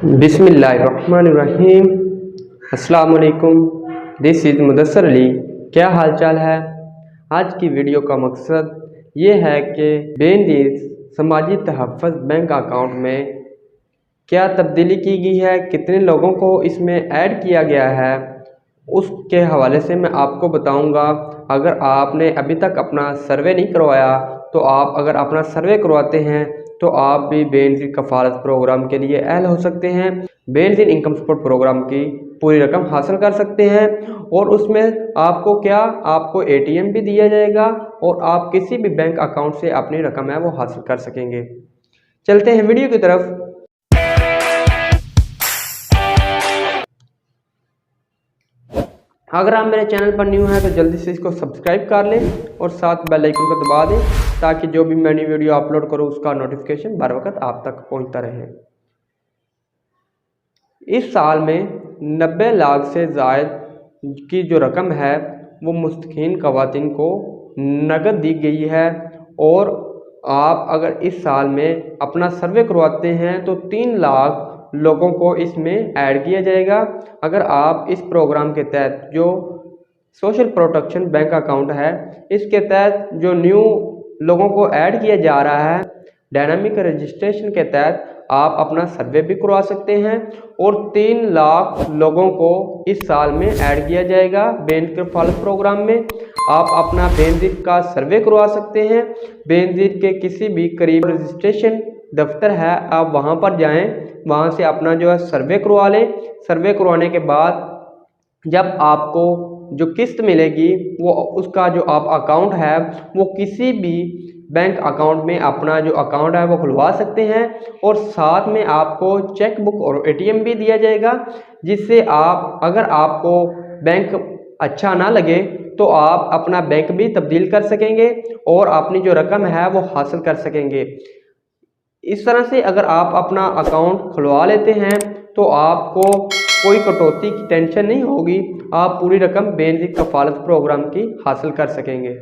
बिस्मिल्लाहिर्रहमानिर्रहीम। अस्सलाम वालेकुम। This is Mudassar Ali. क्या हाल चाल है? आज की वीडियो का मकसद ये है कि बेनज़ीर समाजी तहफ़्फ़ुज़ बैंक अकाउंट में क्या तब्दीली की गई है, कितने लोगों को इसमें ऐड किया गया है, उसके हवाले से मैं आपको बताऊंगा। अगर आपने अभी तक अपना सर्वे नहीं करवाया तो आप अगर अपना सर्वे करवाते हैं तो आप भी बेनज़ीर कफ़ालत प्रोग्राम के लिए अहल हो सकते हैं। बेनज़ीर इनकम सपोर्ट प्रोग्राम की पूरी रकम हासिल कर सकते हैं और उसमें आपको ATM भी दिया जाएगा और आप किसी भी बैंक अकाउंट से अपनी रकम है वो हासिल कर सकेंगे। चलते हैं वीडियो की तरफ। अगर आप मेरे चैनल पर न्यू हैं तो जल्दी से इसको सब्सक्राइब कर लें और साथ बेल आइकन को दबा दें ताकि जो भी मैं नई वीडियो अपलोड करूं उसका नोटिफिकेशन बर वक्त आप तक पहुंचता रहे। इस साल में 90 लाख से ज़ायद की जो रकम है वो मुस्तकीन ख़वातीन को नगद दी गई है और आप अगर इस साल में अपना सर्वे करवाते हैं तो 3 लाख लोगों को इसमें ऐड किया जाएगा। अगर आप इस प्रोग्राम के तहत जो सोशल प्रोटेक्शन बैंक अकाउंट है इसके तहत जो न्यू लोगों को ऐड किया जा रहा है डायनामिक रजिस्ट्रेशन के तहत आप अपना सर्वे भी करवा सकते हैं और 3 लाख लोगों को इस साल में ऐड किया जाएगा बेनज़ीर कफ़ालत प्रोग्राम में। आप अपना बेनज़ीर का सर्वे करवा सकते हैं। बेनज़ीर के किसी भी करीब रजिस्ट्रेशन दफ्तर है, आप वहां पर जाएं, वहां से अपना जो है सर्वे करवा लें। सर्वे करवाने के बाद जब आपको जो किस्त मिलेगी वो उसका जो आप अकाउंट है वो किसी भी बैंक अकाउंट में अपना जो अकाउंट है वो खुलवा सकते हैं और साथ में आपको चेक बुक और ATM भी दिया जाएगा, जिससे आप अगर आपको बैंक अच्छा ना लगे तो आप अपना बैंक भी तब्दील कर सकेंगे और अपनी जो रकम है वो हासिल कर सकेंगे। इस तरह से अगर आप अपना अकाउंट खुलवा लेते हैं तो आपको कोई कटौती की टेंशन नहीं होगी, आप पूरी रकम बेनज़ीर कफ़ालत प्रोग्राम की हासिल कर सकेंगे।